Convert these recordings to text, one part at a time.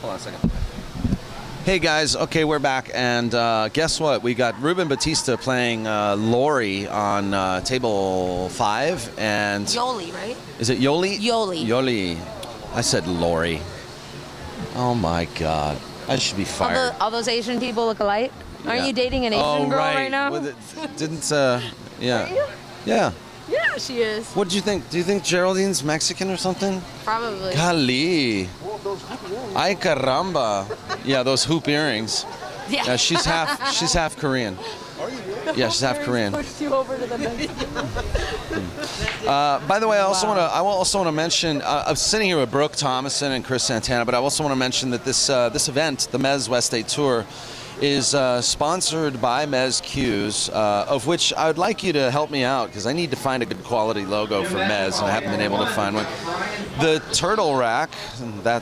Hold on a second. Hey guys, okay, we're back, and guess what? We got Ruben Batista playing Lori on table 5, and Yoli, right? is it Yoli? Yoli. Yoli. I said Lori. Oh my God, I should be fired. All those Asian people look alike. Aren't you dating an Asian girl right now? Well, didn't yeah. Are you? Yeah. Yeah, she is. What do you think? Do you think Geraldine's Mexican or something? Probably. Kali. Ay caramba. Yeah, those hoop earrings. Yeah. She's half Korean. Yeah, she's half Korean. Pushed you over to the By the way, I also want to mention. I'm sitting here with Brooke Thomason and Chris Santana, but I also want to mention that this event, the Mezz West State Tour, is sponsored by Mezz Q's, of which I would like you to help me out because I need to find a good quality logo for Mezz, and I haven't been able to find one. The Turtle Rack,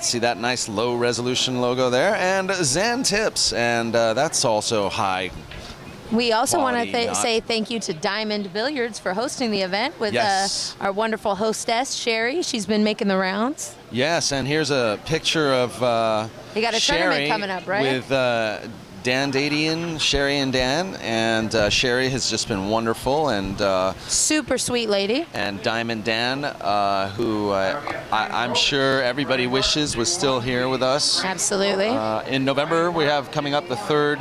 see that nice low resolution logo there, and Zan Tips, and that's also high. We also want to say thank you to Diamond Billiards for hosting the event with our wonderful hostess, Sherry. She's been making the rounds. Yes, and here's a picture of you got a Sherry tournament coming up, right? With Dan Dadian, Sherry and Dan, and Sherry has just been wonderful, and super sweet lady. And Diamond Dan, who I'm sure everybody wishes was still here with us. Absolutely. In November, we have coming up the third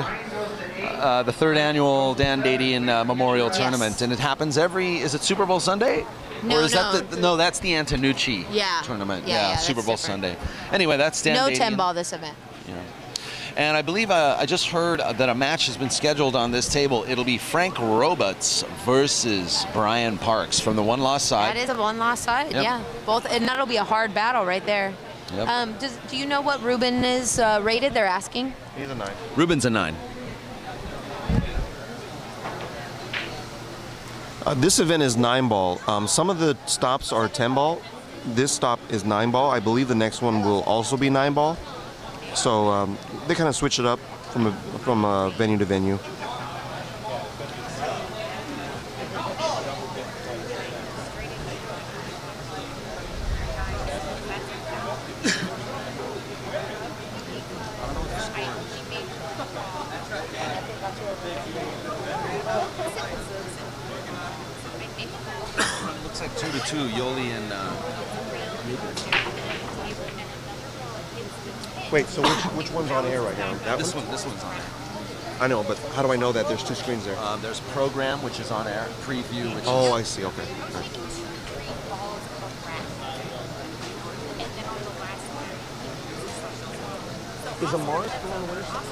annual Dan Dadian Memorial Tournament, and it happens is it Super Bowl Sunday? No, or is that no, that's the Antonucci tournament. Yeah, Super Bowl Sunday. Anyway, that's Dan Dadian. No 10-ball this event. Yeah. And I believe I just heard that a match has been scheduled on this table. It'll be Frank Robutz versus Brian Parks from the one-loss side. That is a one-loss side, yeah. Both, and that'll be a hard battle right there. Yep. Do you know what Ruben is rated? They're asking. He's a 9. Ruben's a 9. This event is 9-ball. Some of the stops are 10-ball. This stop is 9-ball. I believe the next one will also be 9-ball. So they kind of switch it up from venue to venue. Looks like 2-2, Yoli and. Wait, so which one's on air right now? This one's on air. I know, but how do I know that? There's 2 screens there. There's program, which is on air. Preview, which is... I see. Okay. Is a Mars still on the winner's side?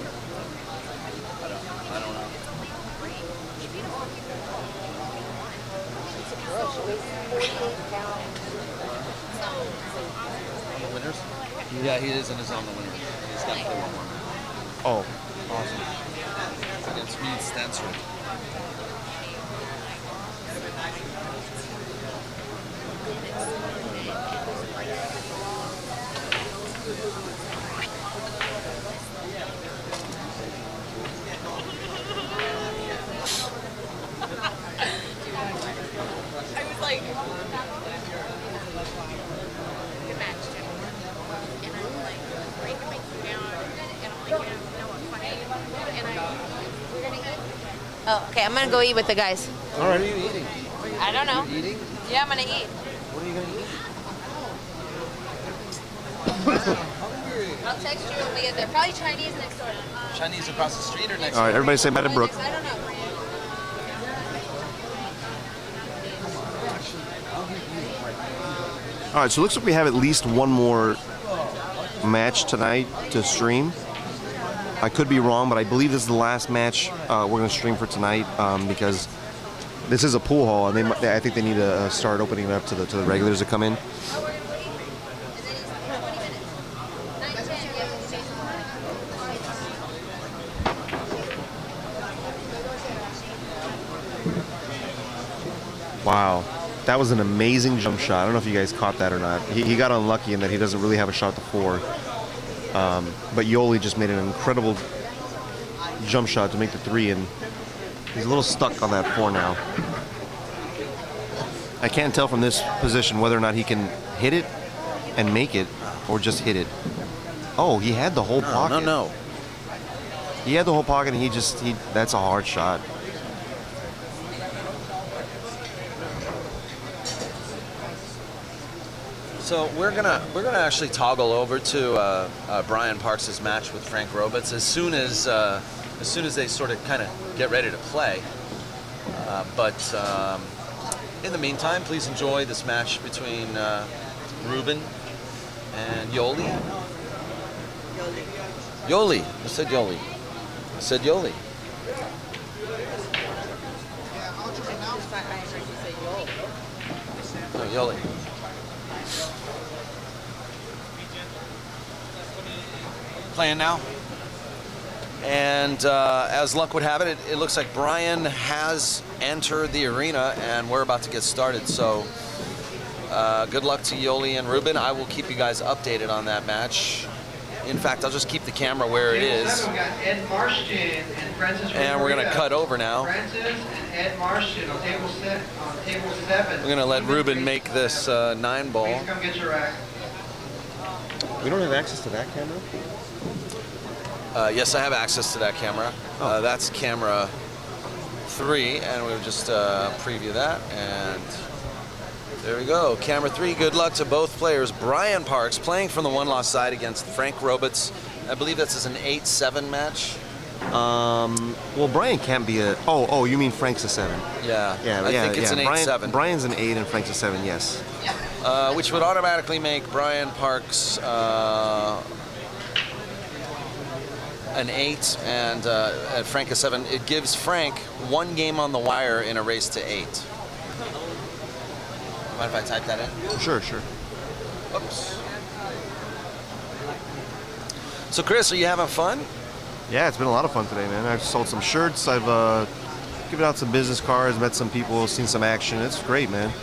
I don't know. On the winners? Yeah, he is, and is on the winners. He's got to play one more. Oh, awesome. It's against Reed Stenser. I was like, good match, Jim. And I'm like, breaking my food down, and I'm like, yeah, no, I'm funny. And we're gonna eat. Oh, okay, I'm gonna go eat with the guys. All right. What are you eating? I don't know. You're eating? Yeah, I'm gonna eat. What are you gonna eat? I'll text you when we get there. Probably Chinese next door. Chinese across the street or next All right, door? everybody say bye to Brooke. I don't know. All right, so it looks like we have at least one more match tonight to stream. I could be wrong, but I believe this is the last match we're going to stream for tonight because this is a pool hall, and I think they need to start opening it up to the regulars to come in. Wow, that was an amazing jump shot. I don't know if you guys caught that or not. He got unlucky in that he doesn't really have a shot to 4. But Yoli just made an incredible jump shot to make the 3, and he's a little stuck on that 4 now. I can't tell from this position whether or not he can hit it and make it or just hit it. Oh, he had the whole pocket. No. He had the whole pocket, and that's a hard shot. So we're gonna actually toggle over to Brian Parks' match with Frank Robutz as soon as they sort of kind of get ready to play. But in the meantime, please enjoy this match between Ruben and Yoli. Yoli. I said Yoli. I said Yoli. No, Yoli. Playing now. And as luck would have it, it looks like Brian has entered the arena, and we're about to get started. So good luck to Yoli and Ruben. I will keep you guys updated on that match. In fact, I'll just keep the camera where it is. And we're going to cut over now. We're going to let Ruben make this 9-ball. We don't have access to that camera? Yes, I have access to that camera. That's camera 3, and we'll just preview that. And there we go. Camera 3, good luck to both players. Brian Parks playing from the one-loss side against Frank Robutz. I believe this is an 8-7 match. Well, Brian can't be a... Oh, you mean Frank's a 7. Yeah, I think it's an 8-7. Brian's an 8 and Frank's a 7, yes. Which would automatically make Brian Parks an 8 and Frank a 7. It gives Frank 1 game on the wire in a race to 8. Mind if I type that in? Sure. Oops. So Chris, are you having fun? Yeah, it's been a lot of fun today, man. I've sold some shirts. I've given out some business cards, met some people, seen some action. It's great, man.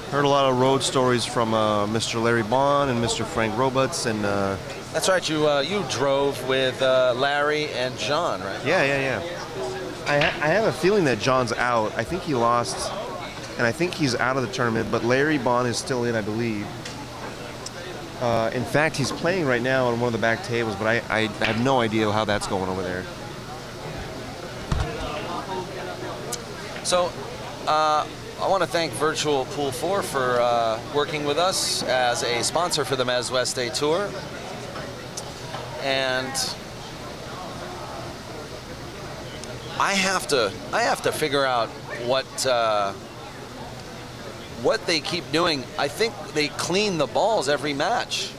Heard a lot of road stories from Mr. Larry Bond and Mr. Frank Robutz, and that's right. You drove with Larry and John, right? Yeah. I have a feeling that John's out. I think he lost, and I think he's out of the tournament. But Larry Bond is still in, I believe. In fact, he's playing right now on one of the back tables, but I have no idea how that's going over there. So, I want to thank Virtual Pool 4 for working with us as a sponsor for the Mezz West Day Tour. And I have to figure out what they keep doing. I think they clean the balls every match.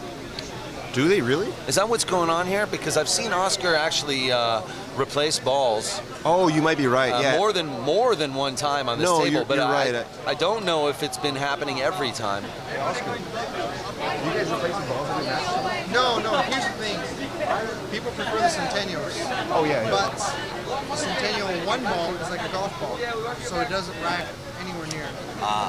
Do they really? Is that what's going on here? Because I've seen Oscar actually replace balls. Oh, you might be right. Yeah. More than one time on this table. But you're right. I don't know if it's been happening every time. Hey, Oscar, you guys replacing balls every match? No. Here's the thing. People prefer the Centennials. Oh yeah. But the Centennial 1 ball is like a golf ball, so it doesn't rack anywhere near.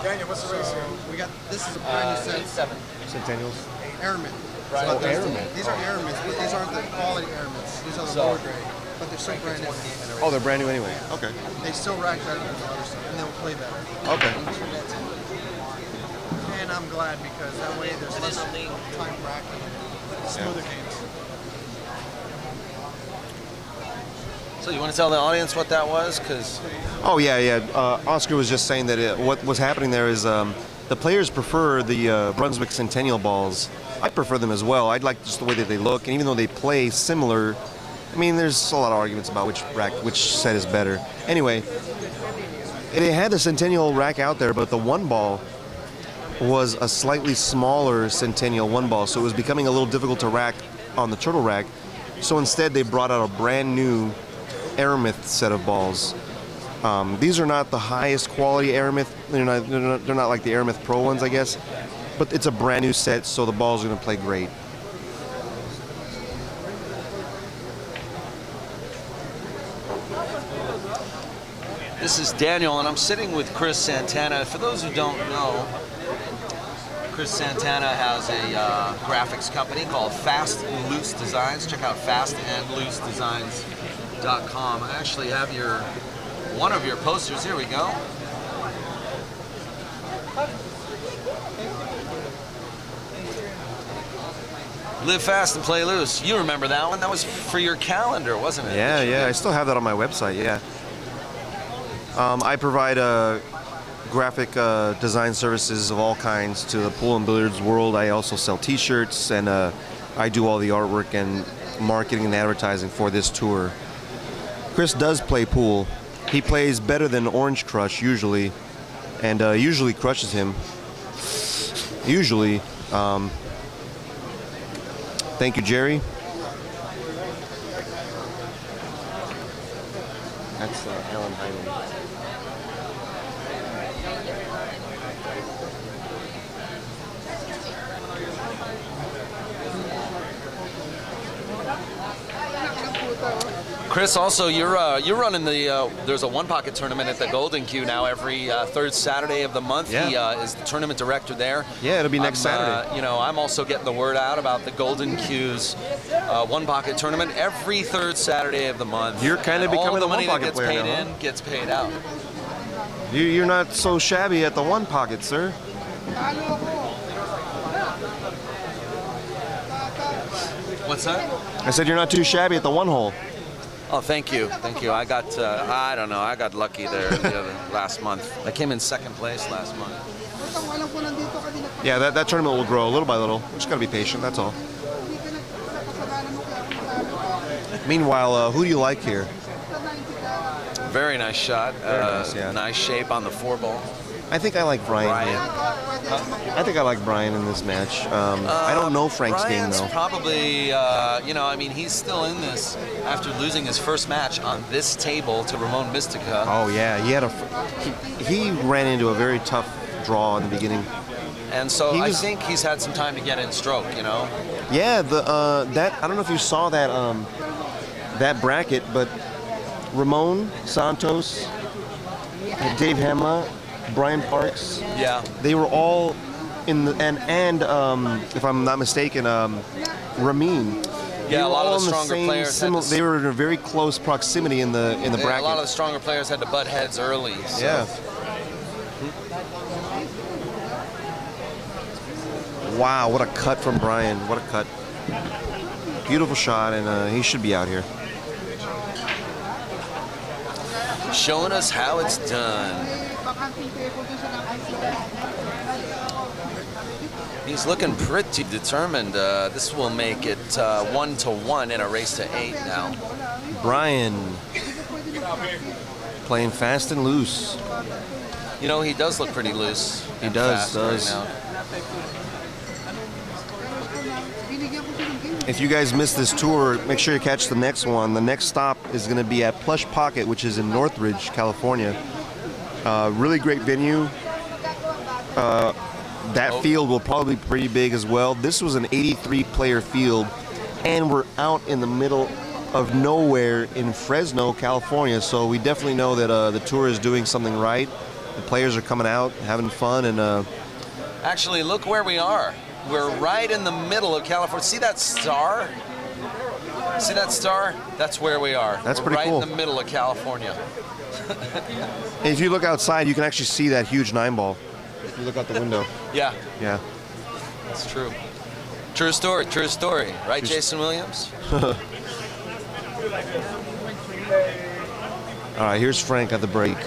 Daniel, what's the race here? We got this is a brand new set. Centennials. Airmen. Right. So Airmen. These are Airmen, but these aren't the quality Airmen. These are the lower grade, but they're still brand new. Oh, they're brand new anyway. Okay. They still rack better than the other stuff, and they'll play better. Okay. And I'm glad because that way there's less time racking, smoother games. So you want to tell the audience what that was? Oh yeah. Oscar was just saying that what was happening there is the players prefer the Brunswick Centennial balls. I prefer them as well. I'd like just the way that they look, and even though they play similar, I mean, there's a lot of arguments about which set is better. Anyway, they had the Centennial rack out there, but the 1 ball was a slightly smaller Centennial 1 ball, so it was becoming a little difficult to rack on the turtle rack. So instead, they brought out a brand new Aramith set of balls. These are not the highest quality Aramith. They're not like the Aramith Pro ones, I guess. But it's a brand new set, so the balls are going to play great. This is Daniel, and I'm sitting with Chris Santana. For those who don't know, Chris Santana has a graphics company called Fast and Loose Designs. Check out fastandloosedesigns.com. I actually have one of your posters. Here we go. Live fast and play loose. You remember that one? That was for your calendar, wasn't it? Yeah, yeah. I still have that on my website. Yeah. I provide graphic design services of all kinds to the pool and billiards world. I also sell T-shirts, and I do all the artwork and marketing and advertising for this tour. Chris does play pool. He plays better than Orange Crush usually, and usually crushes him. Usually. Thank you, Jerry. That's Alan Hyman. Chris, also you're running the there's a one pocket tournament at the Golden Q now every third Saturday of the month. Yeah. He is the tournament director there. Yeah, it'll be next Saturday. You know, I'm also getting the word out about the Golden Q's one pocket tournament every third Saturday of the month. You're kind of becoming a one pocket player now. All the money that gets paid in gets paid out. You're not so shabby at the one pocket, sir. What's that? I said you're not too shabby at the one hole. Oh, thank you, thank you. I got, I don't know, I got lucky there last month. I came in second place last month. Yeah, that tournament will grow little by little. We just gotta be patient, that's all. Meanwhile, who do you like here? Very nice shot. Very nice, yeah. Nice shape on the 4-ball. I think I like Brian. I think I like Brian in this match. I don't know Frank's Brian's game though. Probably, you know, I mean, he's still in this after losing his first match on this table to Ramon Mystica. Oh yeah, he ran into a very tough draw in the beginning. And so I think he's had some time to get in stroke, you know. Yeah, that I don't know if you saw that that bracket, but Ramon Santos, Dave Hema, Brian Parks. Yeah. They were all in the and if I'm not mistaken, Ramin. Yeah, a lot of the stronger players. They were in a very close proximity in the bracket. A lot of the stronger players had to butt heads early. So. Yeah. Wow, what a cut from Brian! What a cut! Beautiful shot, and he should be out here. Showing us how it's done. He's looking pretty determined. This will make it 1-1 in a race to 8 now. Brian playing fast and loose. You know, he does look pretty loose. He does. Right now. If you guys missed this tour, make sure you catch the next one. The next stop is going to be at Plush Pocket, which is in Northridge, California. Really great venue. That field will probably be pretty big as well. This was an 83-player field, and we're out in the middle of nowhere in Fresno, California. So we definitely know that the tour is doing something right. The players are coming out, having fun, and actually, look where we are. We're right in the middle of California. See that star? See that star? That's where we are. That's We're pretty right cool. in the middle of California. if you look outside, you can actually see that huge 9-ball. If you look out the window. Yeah. Yeah. That's true. True story, true story. Right, Jason Williams? All right, here's Frank at the break.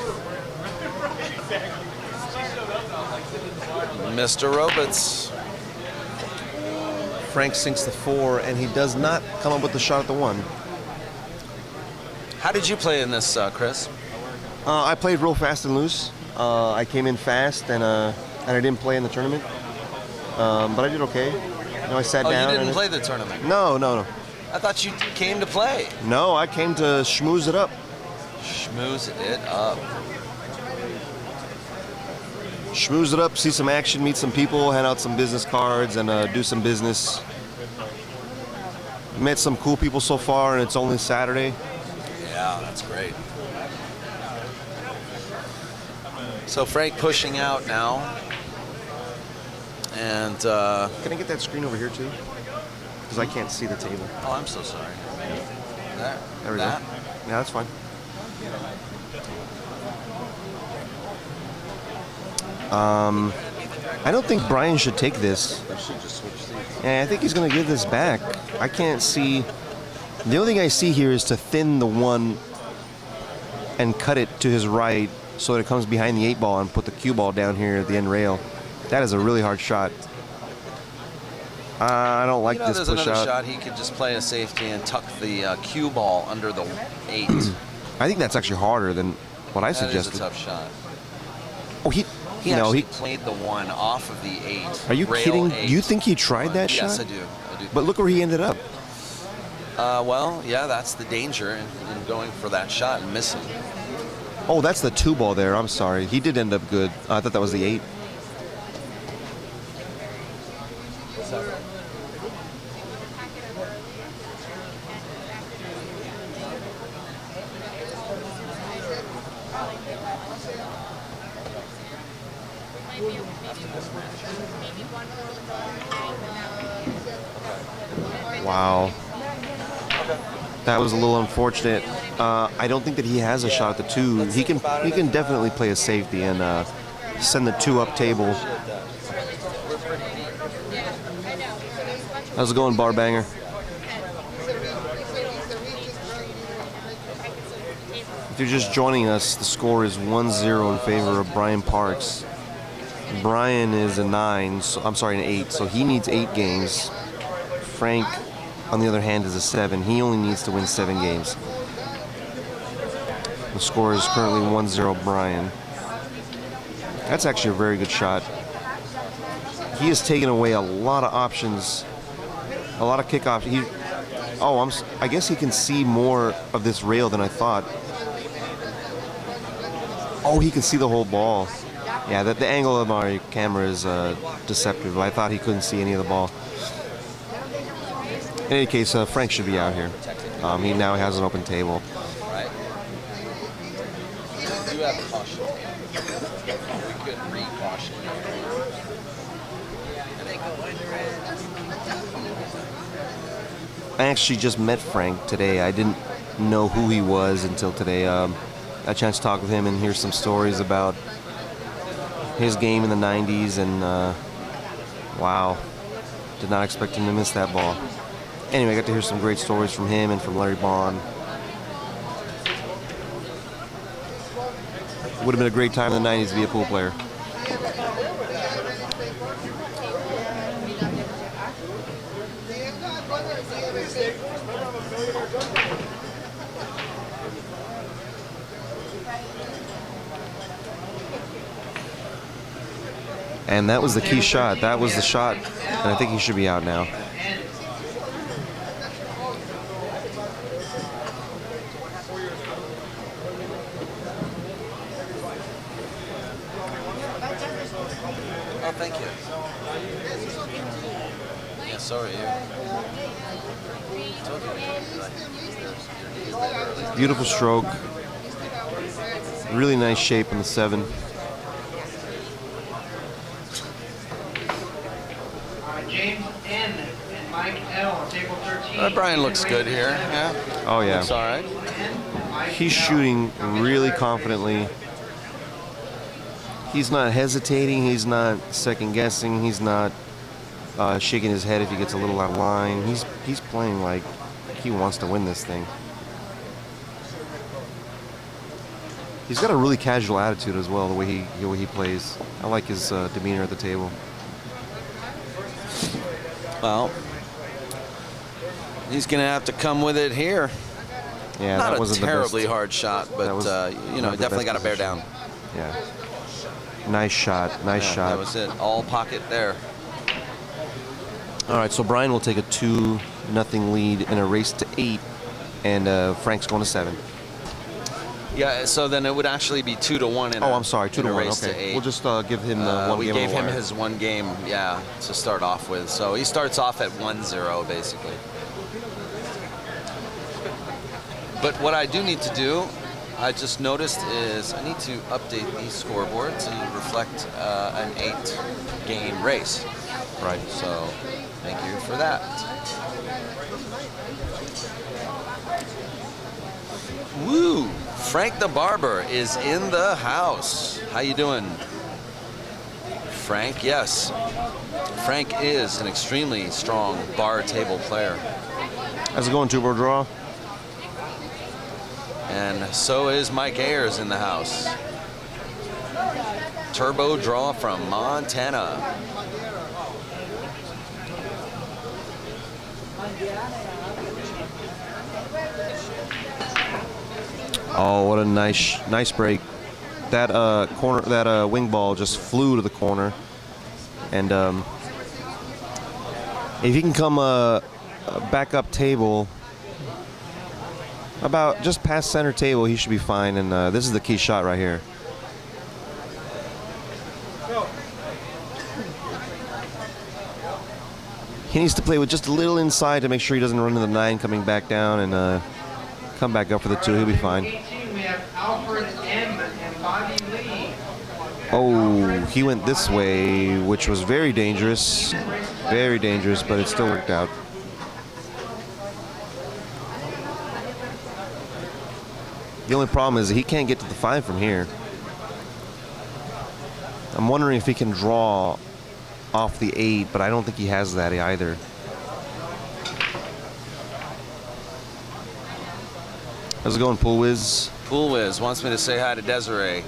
Mr. Robutz. Frank sinks the 4, and he does not come up with the shot at the 1. How did you play in this, Chris? I played real fast and loose. I came in fast, and I didn't play in the tournament. But I did okay. You know, I sat down. You didn't play the tournament? No. I thought you came to play. No, I came to schmooze it up. Schmooze it up. Schmooze it up, see some action, meet some people, hand out some business cards, and do some business. Met some cool people so far, and it's only Saturday. Yeah, that's great. So Frank pushing out now. And can I get that screen over here too? Because I can't see the table. Oh, I'm so sorry. There we go. Yeah, that's fine. I don't think Brian should take this. And I think he's going to give this back. I can't see. The only thing I see here is to thin the 1 and cut it to his right so that it comes behind the 8 ball and put the cue ball down here at the end rail. That is a really hard shot. I don't like this there's push another out. shot. He could just play a safety and tuck the cue ball under the 8. I think that's actually harder than what I suggested. That is a tough shot. Oh, he played the 1 off of the 8. Are you rail kidding? 8. You think he tried that shot? Yes, I do. But look where he ended up. Well, yeah, that's the danger in going for that shot and missing. Oh, that's the 2 ball there. I'm sorry. He did end up good. I thought that was the 8. Wow. That was a little unfortunate. I don't think that he has a shot at the 2. He can definitely play a safety and send the 2 up table. How's it going, bar banger? If you're just joining us, the score is 1-0 in favor of Brian Parks. Brian is a 9, so, I'm sorry, an 8, so he needs 8 games. Frank, on the other hand, is a 7. He only needs to win 7 games. The score is currently 1-0 Brian. That's actually a very good shot. He has taken away a lot of options, a lot of kick options. I guess he can see more of this rail than I thought. Oh, he can see the whole ball. Yeah, the angle of my camera is deceptive. I thought he couldn't see any of the ball. In any case, Frank should be out here. He now has an open table. Right. You have caution. We could re-caution. I actually just met Frank today. I didn't know who he was until today. I had a chance to talk with him and hear some stories about his game in the 90s, and wow, did not expect him to miss that ball. Anyway, I got to hear some great stories from him and from Larry Bond. Would have been a great time in the 90s to be a pool player. And that was the key shot. That was the shot, and I think he should be out now. Oh, thank you. Yeah, sorry. Beautiful stroke. Really nice shape in the 7. James N. and Mike L. Table 13. Brian looks good here. Yeah. Oh, yeah. Looks all right. He's shooting really confidently. He's not hesitating. He's not second guessing. He's not shaking his head if he gets a little out of line. He's playing like he wants to win this thing. He's got a really casual attitude as well, the way he plays. I like his demeanor at the table. Well, he's going to have to come with it here. Yeah, Not that wasn't a terribly the best. hard shot, but definitely got to bear down. Yeah. Nice shot. Nice shot. That was it. All pocket there. All right, so Brian will take a 2-0 lead in a race to 8, and Frank's going to 7. Yeah, so then it would actually be 2-1 in I'm sorry, 2-1. race to Okay, 8. we'll just give him the 1 we game. gave on the him wire. his 1 game, yeah, to start off with. So he starts off at 1-0 basically. But what I do need to do, I just noticed, is I need to update the scoreboard to reflect an 8-game race. Right. So thank you for that. Woo! Frank the Barber is in the house. How you doing? Frank, yes. Frank is an extremely strong bar table player. How's it going, two-board draw? And so is Mike Ayers in the house. Turbo draw from Montana. Oh, what a nice break. That corner, that wing ball just flew to the corner. And if he can come back up table, about just past center table, he should be fine. And this is the key shot right here. He needs to play with just a little inside to make sure he doesn't run into the 9 coming back down and come back up for the 2. He'll be fine. 18, we have Alfred M. and Bobby Lee. Oh, he went this way, which was very dangerous. Very dangerous, but it still worked out. The only problem is that he can't get to the 5 from here. I'm wondering if he can draw off the 8, but I don't think he has that either. How's it going, Pool Wiz? Pool Wiz wants me to say hi to Desiree.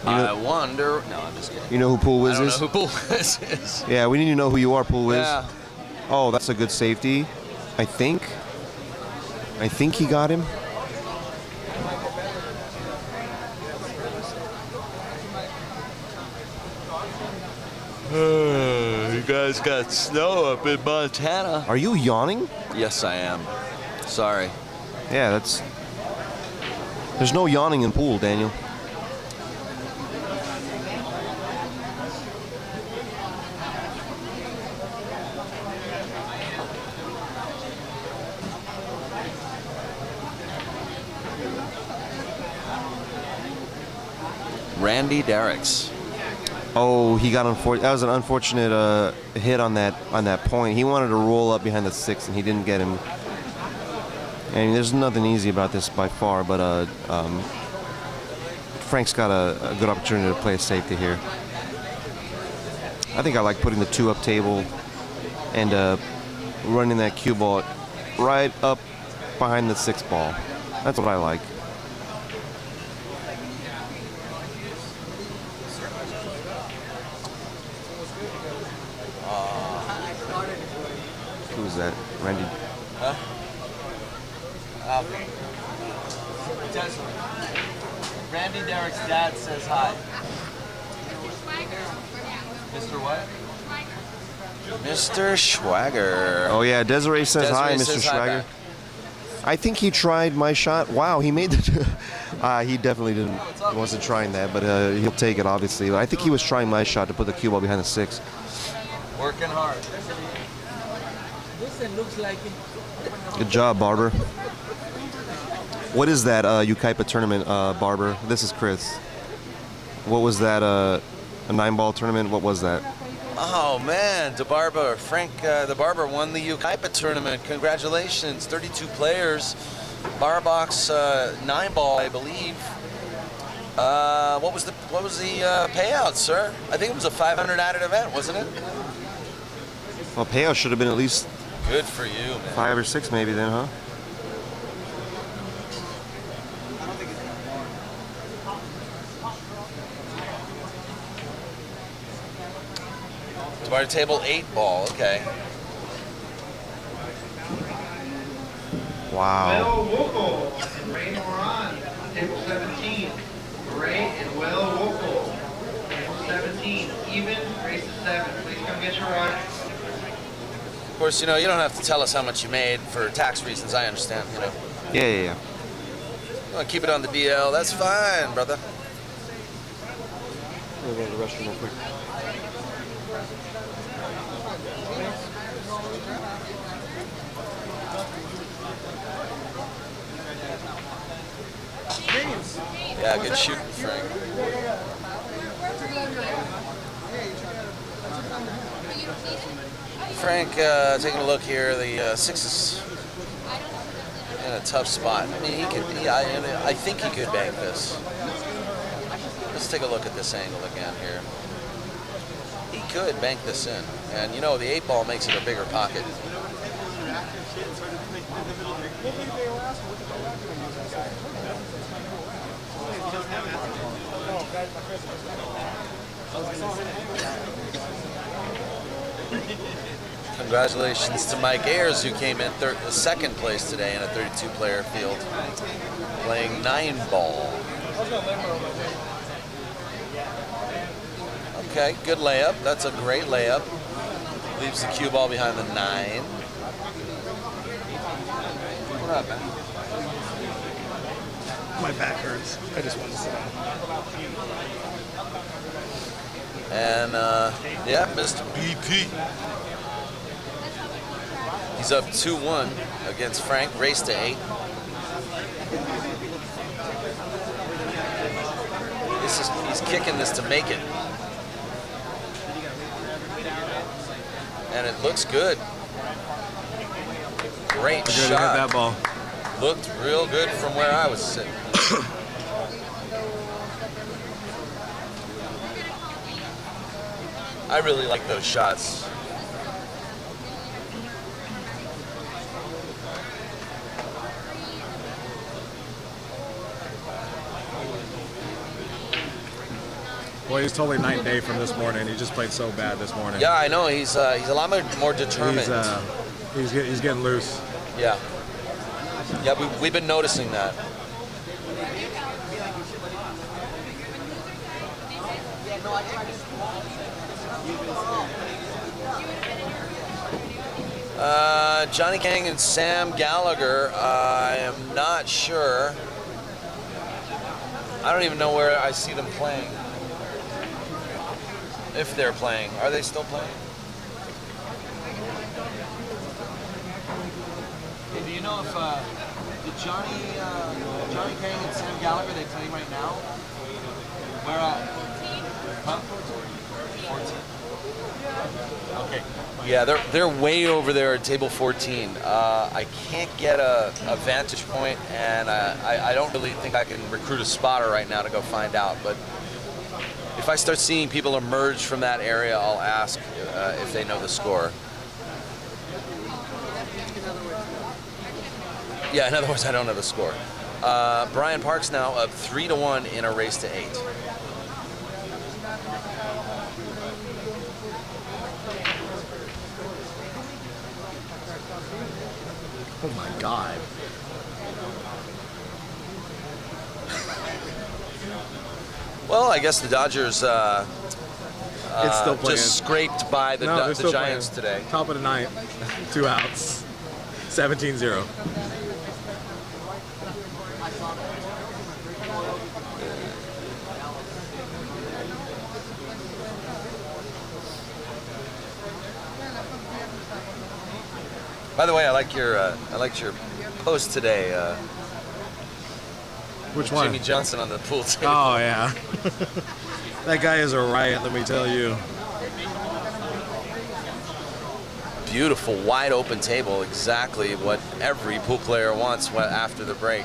I wonder. No, I'm just kidding. You know who Pool Wiz I don't is? know who Pool Wiz is. Yeah, we need to know who you are, Pool Wiz. Yeah. Oh, that's a good safety. I think he got him. You guys got snow up in Montana. Are you yawning? Yes, I am. Sorry. Yeah, there's no yawning in pool, Daniel. Randy Derricks. Oh, he got that was an unfortunate hit on that point. He wanted to roll up behind the 6, and he didn't get him. And there's nothing easy about this by far, but Frank's got a good opportunity to play a safety here. I think I like putting the 2 up table and running that cue ball right up behind the 6 ball. That's what I like. Who's that? Randy? Huh? Randy Derrick's dad says hi. Mr. what? Mr. Schwager. Oh yeah, Desiree says hi, Mr. Schwager. I think he tried my shot. Wow, he made the. He definitely didn't. He wasn't trying that, but he'll take it obviously. But I think he was trying my shot to put the cue ball behind the 6. Working hard. Good job, Barber. What is that Ukaipa tournament, Barber? This is Chris. What was that? A 9-ball tournament? What was that? Oh man, Frank DeBarber won the Ukaipa tournament. Congratulations, 32 players, bar box 9-ball, I believe. What was the payout, sir? I think it was a 500 added event, wasn't it? Well, payout should have been at least good for you, man. 5 or 6 maybe then, huh? Bar table 8-ball, okay. Wow. Will Wokel and Ray Moran, table 17. Ray and Will Wokel, table 17. Even, race to 7. Please come get your watch. Of course, you know, you don't have to tell us how much you made for tax reasons, I understand, you know. Yeah. You want to keep it on the DL, that's fine, brother. We'll go to the restroom real quick. Yeah, good shooting, Frank. Frank, taking a look here, the 6 is in a tough spot. I mean, I think he could bank this. Let's take a look at this angle again here. He could bank this in. And you know, the 8-ball makes it a bigger pocket. Congratulations to Mike Ayers, who came in second place today in a 32-player field, playing 9-ball. Okay, good layup. That's a great layup. Leaves the cue ball behind the 9. What up, man? My back hurts. I just want to sit down. And yeah, Mr. BP. He's up 2-1 against Frank. Race to 8. He's kicking this to make it. And it looks good. Great shot. Hit that ball. Looked real good from where I was sitting. I really like those shots. Boy, he's totally night and day from this morning. He just played so bad this morning. Yeah, I know. He's a lot more determined. He's getting loose. Yeah. Yeah, we've been noticing that. Johnny Kang and Sam Gallagher, I am not sure. I don't even know where I see them playing. If they're playing. Are they still playing? Hey, do you know if did Johnny Kang and Sam Gallagher, they playing right now? Where at? 14. Okay. Yeah, they're way over there at table 14. I can't get a vantage point, and I don't really think I can recruit a spotter right now to go find out. But if I start seeing people emerge from that area, I'll ask if they know the score. Yeah, in other words, I don't know the score. Brian Parks now up 3-1 in a race to 8. Oh my God. Well, I guess the Dodgers It's still playing. just scraped by the Giants today. Top of the ninth, 2 outs, 17-0. By the way, I liked your post today. Which one? Jimmy Johnson on the pool table. Oh yeah. That guy is a riot, let me tell you. Beautiful, wide open table. Exactly what every pool player wants after the break.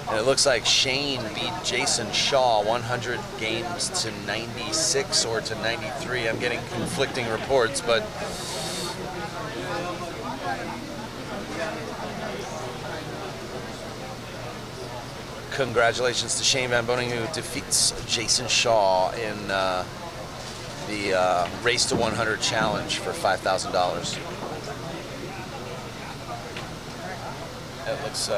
And it looks like Shane beat Jason Shaw 100 games to 96 or to 93. I'm getting conflicting reports, but congratulations to Shane Van Boning, who defeats Jason Shaw in the Race to 100 challenge for $5,000. It looks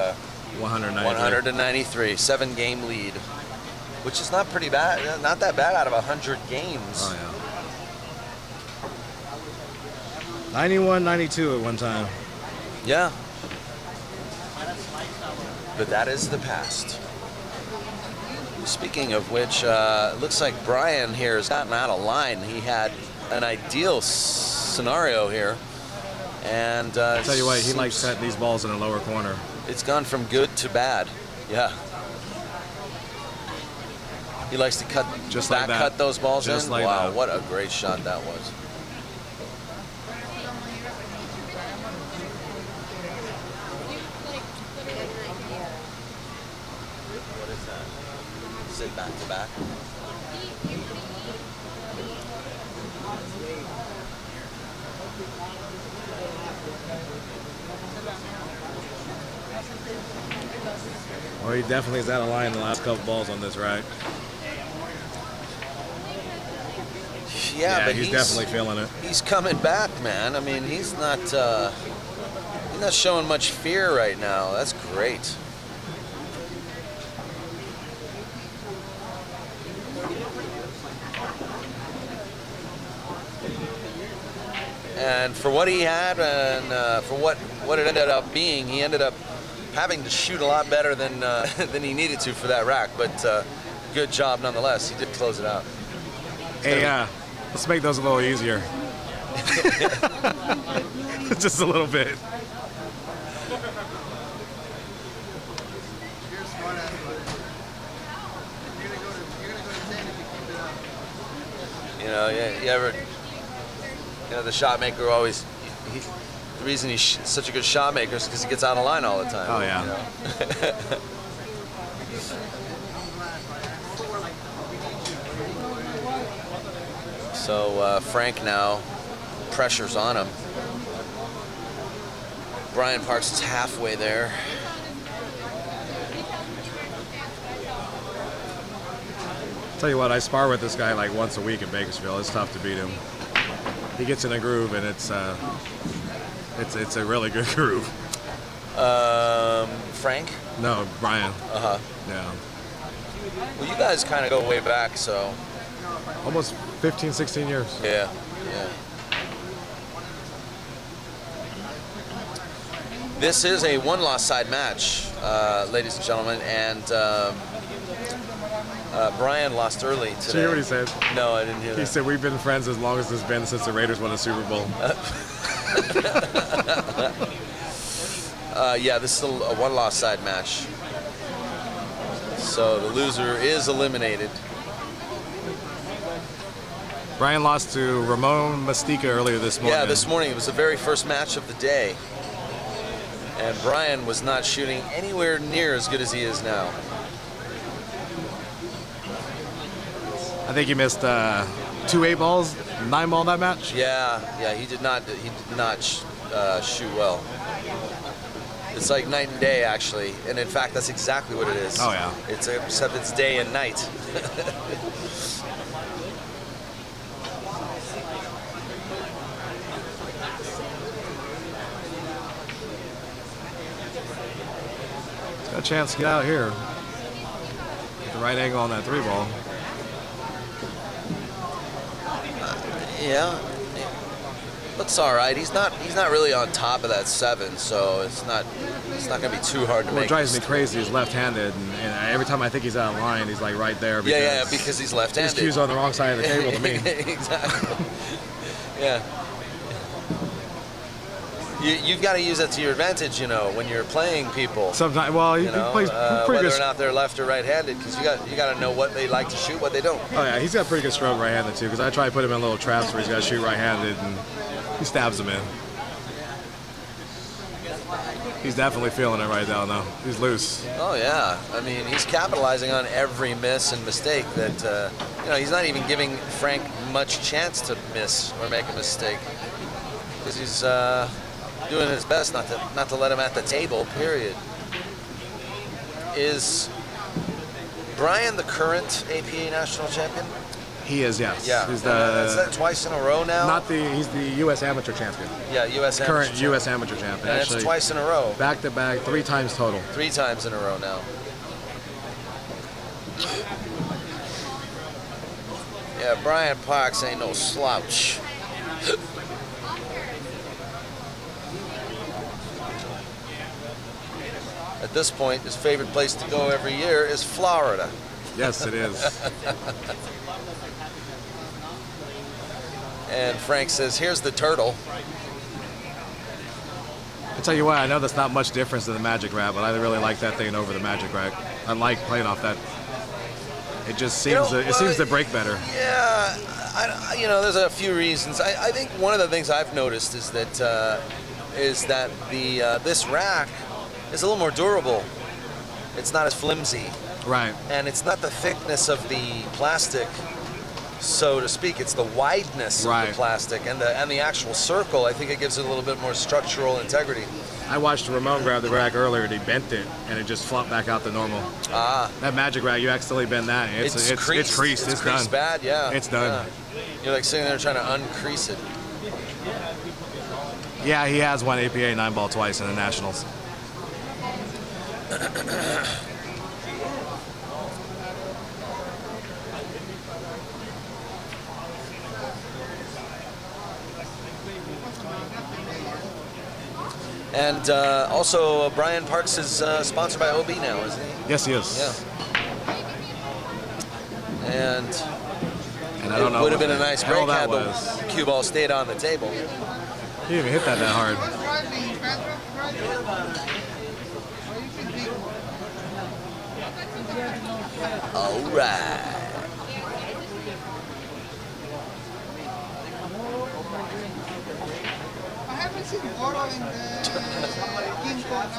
193, 7-game lead, which is not pretty bad, not that bad out of 100 games. Oh yeah. 91-92 at one time. Yeah. But that is the past. Speaking of which, it looks like Brian here has gotten out of line. He had an ideal scenario here. And I'll tell you what, he likes setting these balls in the lower corner. It's gone from good to bad. Yeah. He likes to cut those balls just in. Like wow, that. what a great shot that was. uses it back to back. Well, he definitely is out of line the last couple balls on this rack. Yeah, but he's definitely feeling it. He's coming back, man. I mean, he's not showing much fear right now. That's great. And for what he had, and for what it ended up being, he ended up having to shoot a lot better than than he needed to for that rack. But good job nonetheless. He did close it out. Hey, let's make those a little easier. Just a little bit. You're a smart ass, buddy. You're gonna go to 10 if you keep it up. You know, you ever, the shot maker always, the reason he's such a good shot maker is because he gets out of line all the time. Oh, yeah. You know? So Frank now, pressure's on him. Brian Parks is halfway there. Tell you what, I spar with this guy like once a week in Bakersfield. It's tough to beat him. He gets in a groove, and it's a really good groove. Frank? No, Brian. Uh-huh. Yeah. Well, you guys kind of go way back, so. Almost 15, 16 years. Yeah, yeah. This is a one-loss side match, ladies and gentlemen, and Brian lost early today. Did you hear what he said? No, I didn't hear that. He said, we've been friends as long as it's been since the Raiders won a Super Bowl. Yeah, this is a one-loss side match. So the loser is eliminated. Brian lost to Ramon Mastica earlier this morning. Yeah, this morning. It was the very first match of the day. And Brian was not shooting anywhere near as good as he is now. I think he missed 2 8-balls, 9-ball in that match. Yeah, he did not shoot well. It's like night and day, actually, and in fact, that's exactly what it is. Oh yeah. Except it's day and night. Got a chance to get out here. Get the right angle on that 3-ball. Yeah, looks all right. He's not really on top of that 7, so it's not gonna be too hard to make. What drives me crazy is left-handed, and every time I think he's out of line, he's like right there. Because he's left-handed. His cue's on the wrong side of the table to me. Exactly. Yeah. You've got to use that to your advantage, when you're playing people. Sometimes, well, he plays pretty whether good. or not they're left or right-handed, because you got to know what they like to shoot, what they don't. Oh yeah, he's got pretty good stroke right-handed too. Because I try to put him in little traps where he's got to shoot right-handed, and he stabs them in. He's definitely feeling it right now. Though he's loose. Oh yeah, I mean he's capitalizing on every miss and mistake that he's not even giving Frank much chance to miss or make a mistake, because he's doing his best not to let him at the table. Period. Is Brian the current APA national champion? He is, yes. Yeah. He's Is that twice in a row now? He's the U.S. amateur champion. Yeah, U.S. amateur Current champion. U.S. amateur champion. And Actually, it's twice in a row. Back to back, 3 times total. 3 times in a row now. Yeah, Brian Parks ain't no slouch. At this point, his favorite place to go every year is Florida. Yes, it is. And Frank says, here's the turtle. I tell you what, I know that's not much difference than the Magic Rack, but I really like that thing over the Magic Rack. I like playing off that. It just seems seems to break better. Yeah, there's a few reasons. I think one of the things I've noticed is that this rack is a little more durable. It's not as flimsy. Right. And it's not the thickness of the plastic, so to speak. It's the wideness of the plastic and the actual circle. I think it gives it a little bit more structural integrity. I watched Ramon grab the rack earlier, and he bent it, and it just flopped back out to normal. That magic rack, you accidentally bend that, and it's creased. It's creased done. bad, yeah. It's done. Yeah. You're like sitting there trying to uncrease it. Yeah, he has won APA 9-ball twice in the Nationals. And also, Brian Parks is sponsored by OB now, isn't he? Yes, he is. Yeah. And I don't know. It would have been a nice break had the was. cue ball stayed on the table. He didn't even hit that hard. All right. I haven't seen Goro in the King Kong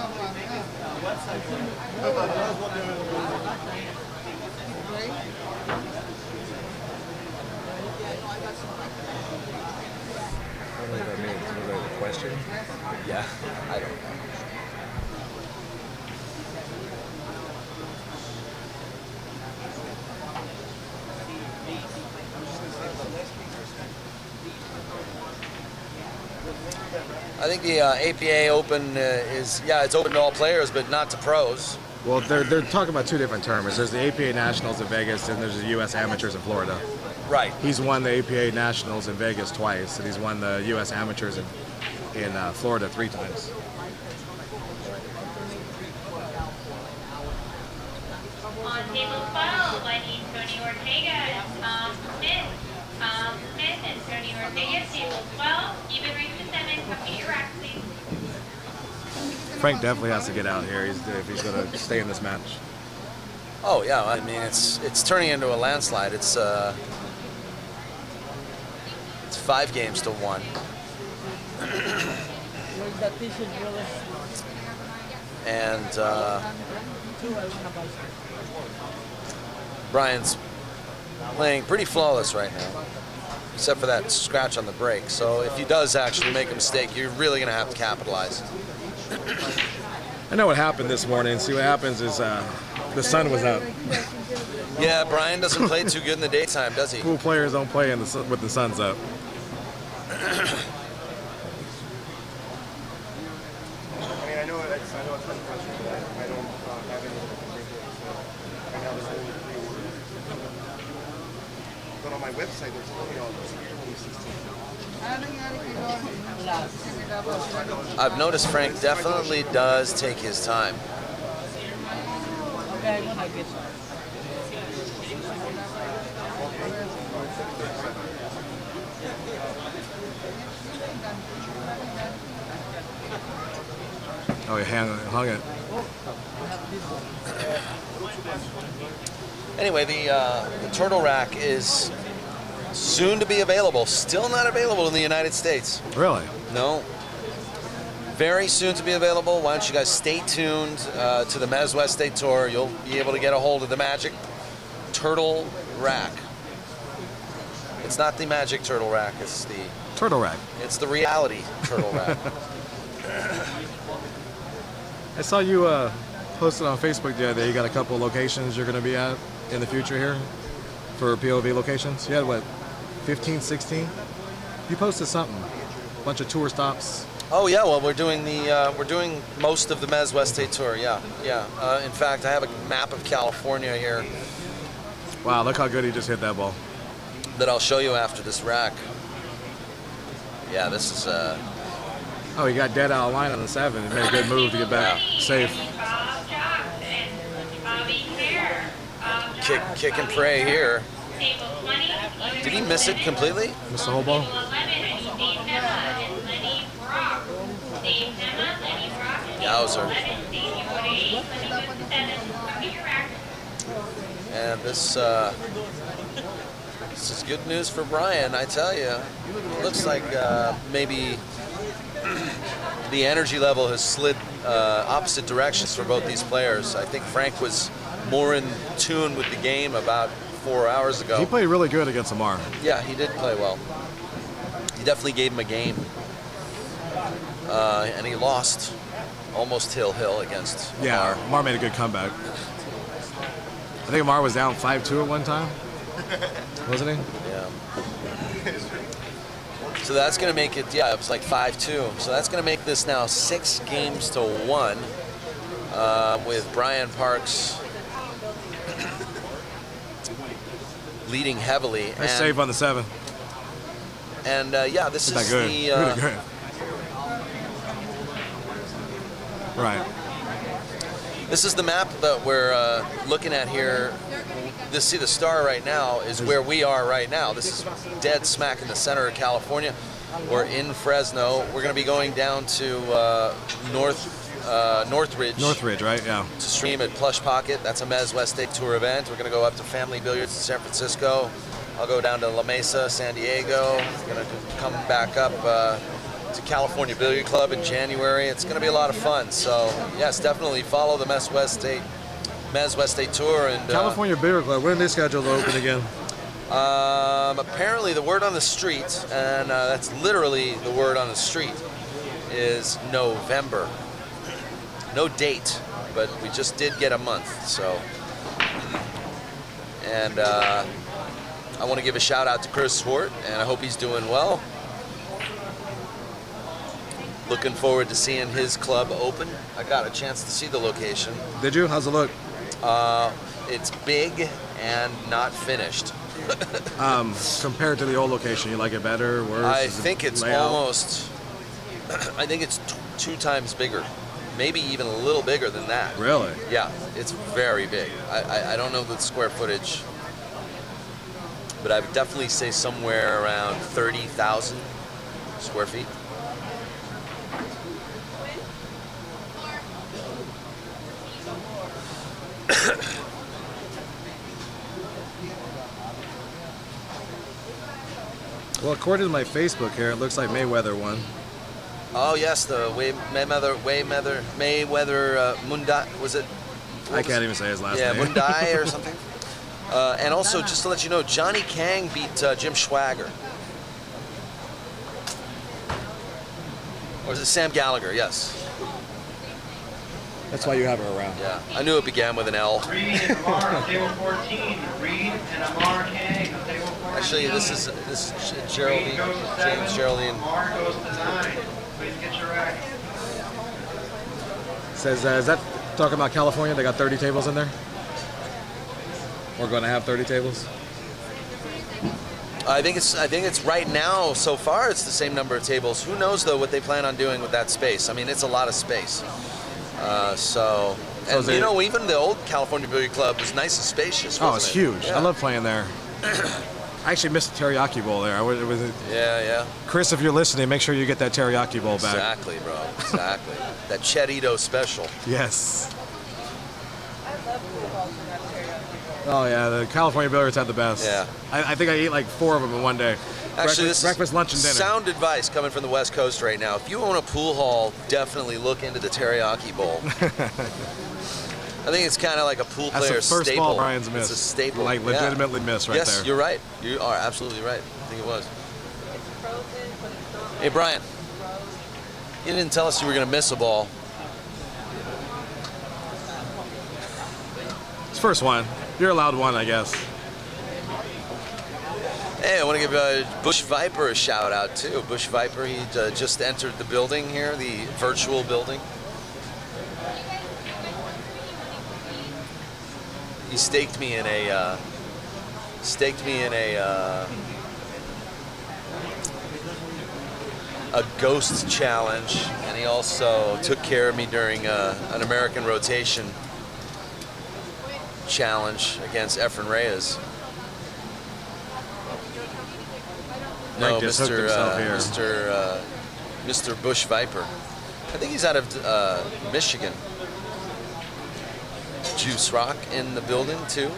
What does that mean? Is that a question? Yeah, I don't know. I think the APA Open it's open to all players, but not to pros. Well, they're talking about two different tournaments. There's the APA Nationals in Vegas, and there's the U.S. Amateurs in Florida. Right. He's won the APA Nationals in Vegas twice, and he's won the U.S. Amateurs in Florida 3 times. On table 12, I need Tony Ortega and Tom Smith. Tom Smith and Tony Ortega, table 12, even race to 7, come to your rack, please. Frank definitely has to get out here if he's going to stay in this match. Oh yeah, I mean it's turning into a landslide. It's 5 games to 1. And Brian's playing pretty flawless right now, except for that scratch on the break. So if he does actually make a mistake, you're really going to have to capitalize. I know what happened this morning. See, what happens is the sun was up. Yeah, Brian doesn't play too good in the daytime, does he? Pool players don't play with the sun's up. I know it's unfortunate, but I don't have any right now. There's only 3 orders. But on my website, there's only all those 16. I've noticed Frank definitely does take his time. Oh, he hung it. Anyway, the turtle rack is soon to be available. Still not available in the United States. Really? No. Very soon to be available. Why don't you guys stay tuned to the Mezz West State Tour. You'll be able to get a hold of the Magic Turtle Rack. It's not the Magic Turtle Rack. It's the Turtle Rack. It's the reality Turtle Rack. I saw you posted on Facebook the other day. You got a couple of locations you're going to be at in the future here for POV locations. You had what, 15, 16? You posted something. A bunch of tour stops. Oh yeah, well we're doing most of the Mezz West State Tour. Yeah. In fact, I have a map of California here. Wow, look how good he just hit that ball. That I'll show you after this rack. Yeah, this is. Oh, he got dead out of line on the 7. He made a good move to get back safe. Kick and pray here. Did he miss it completely? Missed the whole ball? Yowzer. And this is good news for Brian, I tell you. It looks like maybe the energy level has slid opposite directions for both these players. I think Frank was more in tune with the game about 4 hours ago. He played really good against Amar. Yeah, he did play well. He definitely gave him a game. And he lost almost hill against Amar. Yeah, Amar made a good comeback. I think Amar was down 5-2 at one time. Wasn't he? Yeah. So that's going to make it, yeah, it was like 5-2. So that's going to make this now 6-1 with Brian Parks leading heavily. Nice save on the 7. And yeah, this is good. the... Good. Right. This is the map that we're looking at here. See the star right now is where we are right now. This is dead smack in the center of California. We're in Fresno. We're going to be going down to Northridge. Northridge, right? Yeah. To stream at Plush Pocket. That's a Mezz West State Tour event. We're going to go up to Family Billiards in San Francisco. I'll go down to La Mesa, San Diego. We're going to come back up to California Billiard Club in January. It's going to be a lot of fun. So yes, definitely follow the Mezz West State Tour. And California Billiard Club, when are they scheduled to open again? Apparently the word on the street, and that's literally the word on the street, is November. No date, but we just did get a month. So, and I want to give a shout out to Chris Swart, and I hope he's doing well. Looking forward to seeing his club open. I got a chance to see the location. Did you? How's it look? It's big and not finished. Compared to the old location, you like it better, worse? I think it's layout? almost, I think it's 2 times bigger. Maybe even a little bigger than that. Really? Yeah, it's very big. I don't know the square footage, but I would definitely say somewhere around 30,000 square feet. Well, according to my Facebook here, it looks like Mayweather won. Oh yes, the Mayweather Mundai, was it? I can't even say his last name. Yeah, Mundai or something. And also, just to let you know, Johnny Kang beat Jim Schwager. Or is it Sam Gallagher? Yes. That's why you have her around. Yeah, I knew it began with an L. Reed and Amar on table 14. Reed and Amar Kang on table 14. Actually, this is Geraldine, Reed goes to 7. James Geraldine. Amar goes to 9. Please get your rack. Says, is that talking about California? They got 30 tables in there? We're going to have 30 tables? I think it's right now, so far, it's the same number of tables. Who knows, though, what they plan on doing with that space. I mean, it's a lot of space. And you know, even the old California Billiard Club was nice and spacious, wasn't Oh, it's it? huge. Yeah. I love playing there. I actually missed the teriyaki bowl there. Yeah. Chris, if you're listening, make sure you get that teriyaki bowl back. Exactly, bro. Exactly. That Chetito special. Yes. Oh yeah, the California Billiards had the best. Yeah. I think I ate like 4 of them in one day. Actually, breakfast, lunch, and dinner. Sound advice coming from the West Coast right now. If you own a pool hall, definitely look into the teriyaki bowl. I think it's kind of like a pool That's player the first staple. ball Brian's missed. It's a staple. Like legitimately missed right yes, there. You're right. You are absolutely right. I think it was. Hey, Brian. You didn't tell us you were going to miss a ball. It's first one. You're allowed one, I guess. Hey, I want to give Bush Viper a shout out too. Bush Viper, he just entered the building here, the virtual building. He staked me in a ghost challenge, and he also took care of me during an American rotation challenge against Efren Reyes. No, Mr. Bush Viper. I think he's out of Michigan. Juice Rock in the building too.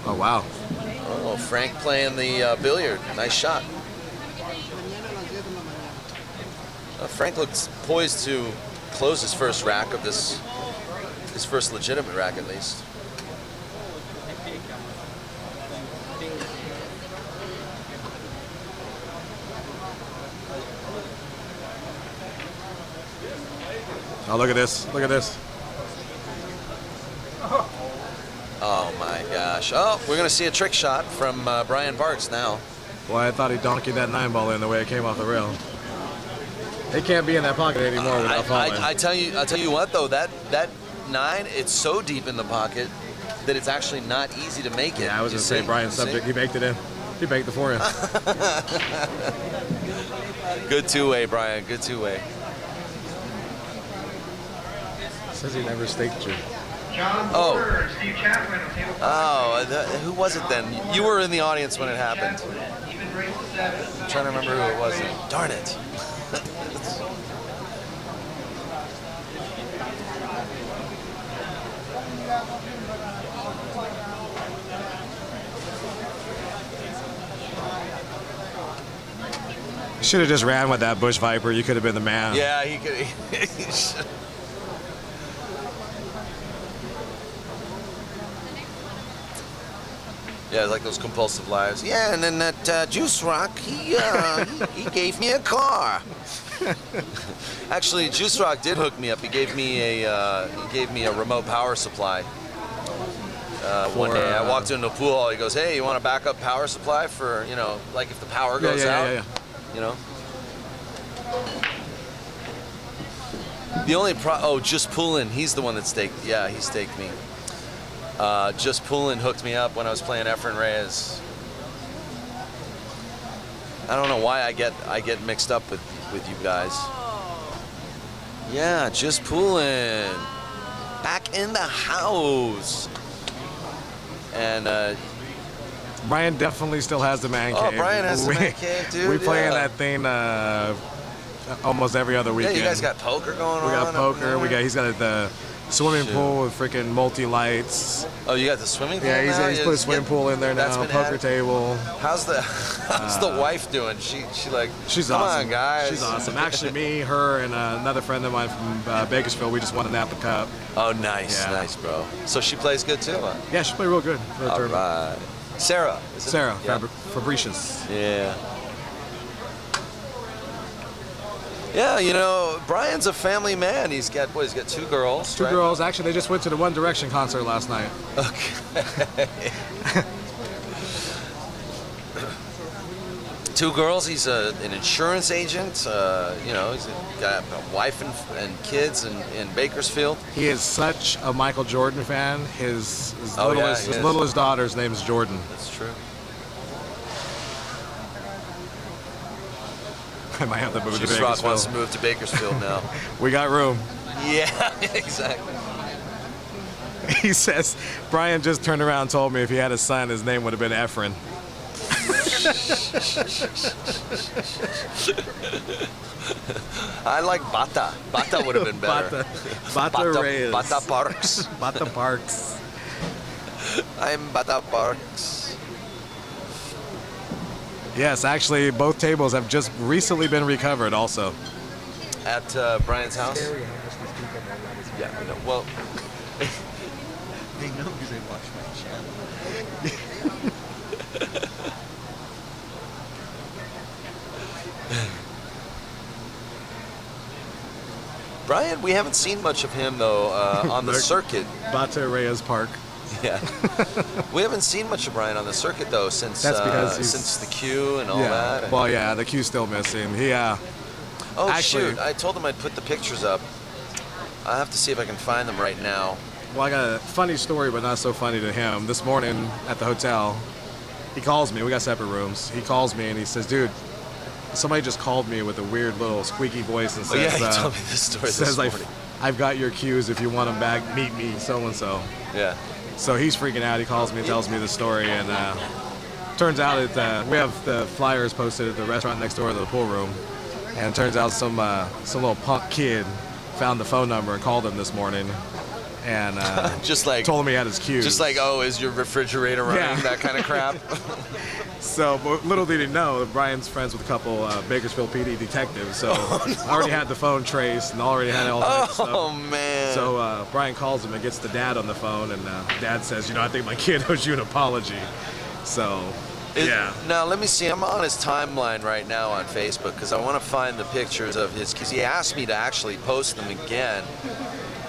Oh wow. Oh, Frank playing the billiard. Nice shot. Frank looks poised to close his first rack of this, his first legitimate rack at least. Oh, look at this. Look at this. Oh my gosh. Oh, we're going to see a trick shot from Brian Varks now. Well, I thought he donkeyed that 9-ball in the way it came off the rail. It can't be in that pocket anymore without falling. I tell you what though, that 9, it's so deep in the pocket that it's actually not easy to make it. Yeah, I was going to say Brian's subject. He baked it in. He baked the forehand. Good two-way, Brian. Good two-way. Says he never staked you. John Porter, Steve Chapman on table 5. Oh, who was it then? You were in the audience when it happened. Even race to 7. I'm trying to remember who it was. Darn it. Should have just ran with that Bush Viper. You could have been the man. Yeah, he could. He should. Yeah, like those compulsive lives. Yeah, and then that Juice Rock, he gave me a car. Actually, Juice Rock did hook me up. He gave me a remote power supply. One day I walked into a pool hall. He goes, "Hey, you want a backup power supply for, you know, like if the power goes out?" Yeah. You know. The only Just Poolin, he's the one that staked. Yeah, he staked me. Just Poolin hooked me up when I was playing Efren Reyes. I don't know why I get mixed up with you guys. Yeah, Just Poolin, back in the house. And Brian definitely still has the man cave. Oh, Brian has the man cave, dude. We play in that thing almost every other weekend. Yeah, you guys got poker going on. We got poker. He's got the swimming pool with freaking multi-lights. Oh, you got the swimming pool? Yeah, he's put a swimming pool in there now. Poker added. Table. How's the wife doing? She's awesome. On, guys. She's awesome. Actually, me, her, and another friend of mine from Bakersfield, we just won a Napa Cup. Oh, nice, nice, bro. So she plays good too, huh? Yeah, she played real good. All right. Sarah. Sarah, yeah. Fabricius. Yeah. Yeah, you know, Brian's a family man. He's got 2 girls. Two girls. Actually, they just went to the One Direction concert last night. Okay. 2 girls. He's an insurance agent. You know, he's got a wife and kids in Bakersfield. He is such a Michael Jordan fan. His littlest daughter's name is Jordan. That's true. I might have to move to Bakersfield. Rock wants to move to Bakersfield now. We got room. Yeah, exactly. He says, Brian just turned around and told me if he had a son, his name would have been Efren. I like Bata. Bata would have been better. Bata Reyes. Bata Parks. Bata Parks. I'm Bata Parks. Yes, actually, both tables have just recently been recovered also. At Brian's house? Yeah, I know. Well, They know because they watch my channel. Brian, we haven't seen much of him though on the circuit. Bata Reyes Park. Yeah, we haven't seen much of Brian on the circuit though since since the queue and all that. Well, yeah, the queue's still missing. Oh actually, shoot! I told him I'd put the pictures up. I have to see if I can find them right now. Well, I got a funny story, but not so funny to him. This morning at the hotel, he calls me. We got separate rooms. He calls me and he says, "Dude, somebody just called me with a weird little squeaky voice and says, he told me this story this morning. I've got your cues. If you want them back, meet me, so and so." Yeah. So he's freaking out. He calls me and tells me the story, and turns out that we have the flyers posted at the restaurant next door to the pool room, and it turns out some little punk kid found the phone number and called him this morning, and just like told him he had his cues. Just like, oh, is your refrigerator running? Yeah. That kind of crap. So little did he know that Brian's friends with a couple Bakersfield PD detectives, so already had the phone traced and already had all that stuff. Oh, man. So Brian calls him and gets the dad on the phone, and Dad says, I think my kid owes you an apology. So Now let me see. I'm on his timeline right now on Facebook because I want to find the pictures of his. Because he asked me to actually post them again,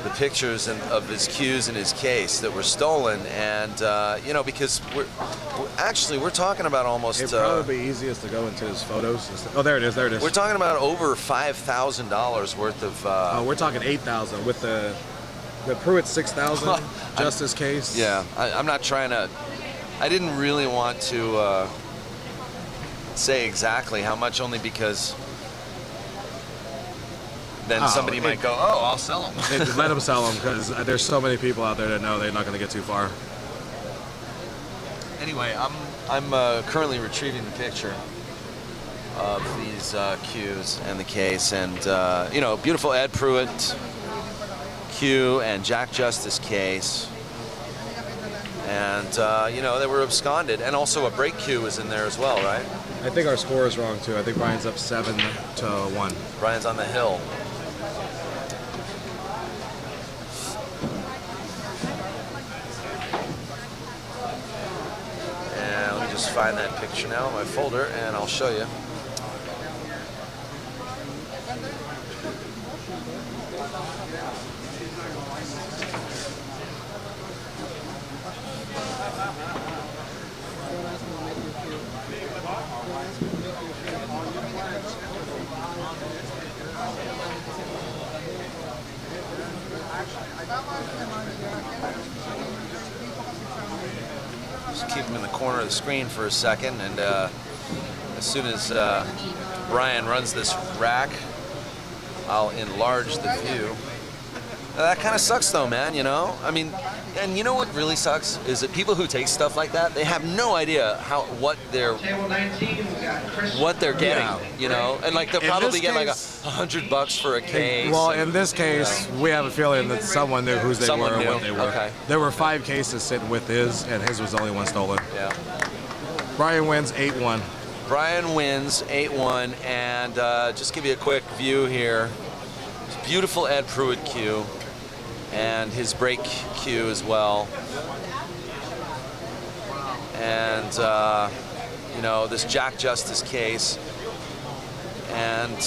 the pictures of his cues in his case that were stolen, and you know, because we're talking about almost. It'd probably be easiest to go into his photos. Oh, there it is. There it is. We're talking about over $5,000 worth of. We're talking 8,000 with the Pruitt 6,000 Justice case. Yeah, I'm not trying to. I didn't really want to say exactly how much, only because then somebody might go, "Oh, I'll sell them." Let them sell them, because there's so many people out there that know they're not going to get too far. Anyway, I'm currently retrieving the picture of these cues and the case, and you know, beautiful Ed Pruitt cue and Jack Justice case. And, you know, they were absconded. And also a break cue was in there as well, right? I think our score is wrong, too. I think Brian's up 7-1. Brian's on the hill. And let me just find that picture now in my folder, and I'll show you. Just keep him in the corner of the screen for a second, and as soon as Brian runs this rack, I'll enlarge the view. That kind of sucks though, man, you know? I mean, and you know what really sucks is that people who take stuff like that, they have no idea what they're getting, you know? And like they'll probably get like $100 for a case. Well, in this case, we have a feeling that someone knew who they were and what they were. Okay. There were 5 cases sitting with his, and his was the only one stolen. Yeah. Brian wins 8-1. Brian wins 8-1, and just give you a quick view here. Beautiful Ed Pruitt cue, and his break cue as well. And, you know, this Jack Justice case. And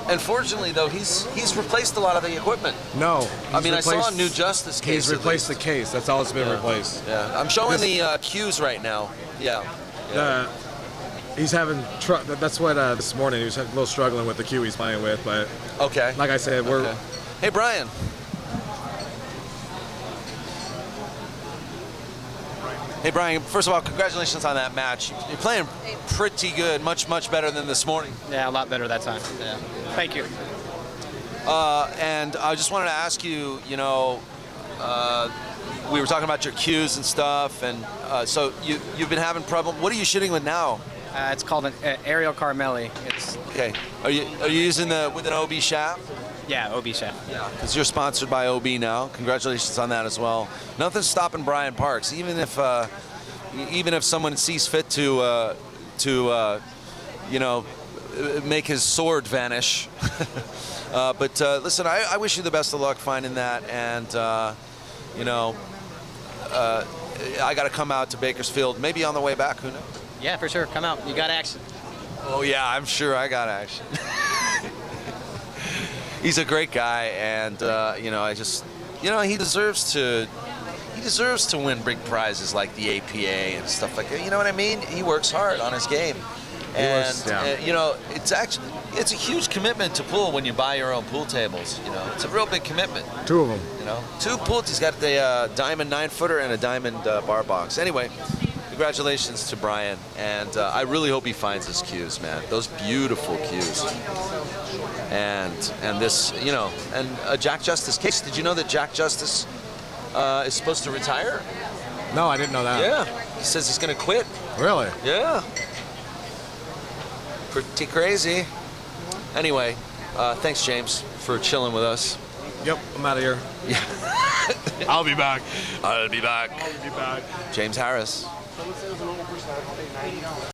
unfortunately, though, he's replaced a lot of the equipment. No. I mean, I saw a new Justice case. He's replaced the case. That's all that's been replaced. Yeah. I'm showing the cues right now. Yeah. He's having that's what this morning he was a little struggling with the cue he's playing with, but okay. Like I said, we're. Okay. Hey, Brian. Hey, Brian. First of all, congratulations on that match. You're playing pretty good, much better than this morning. Yeah, a lot better that time. Yeah. Thank you. And I just wanted to ask you, you know, we were talking about your cues and stuff, and so you've been having problem. What are you shooting with now? It's called an aerial Carmelli. It's okay. Are you using with an OB shaft? Yeah, OB shaft. Yeah. Because you're sponsored by OB now. Congratulations on that as well. Nothing's stopping Brian Parks, even if someone sees fit to you know, make his sword vanish. But listen, I wish you the best of luck finding that, and you know, I got to come out to Bakersfield, maybe on the way back. Who knows? Yeah, for sure. Come out. You got action. Oh yeah, I'm sure I got action. He's a great guy, and you know, he deserves to win big prizes like the APA and stuff like that. You know what I mean? He works hard on his game, and you know, it's a huge commitment to pool when you buy your own pool tables. You know, it's a real big commitment. 2 of them. You know, 2 pools. He's got the diamond 9-footer and a diamond bar box. Anyway. Congratulations to Brian, and I really hope he finds his cues, man. Those beautiful cues, and this, you know, and Jack Justice case. Did you know that Jack Justice is supposed to retire? No, I didn't know that. Yeah, he says he's going to quit. Really? Yeah. Pretty crazy. Anyway, thanks, James, for chilling with us. Yep, I'm out of here. Yeah. I'll be back. I'll be back. I'll be back. James Harris. Someone says a normal person, I'll pay $90.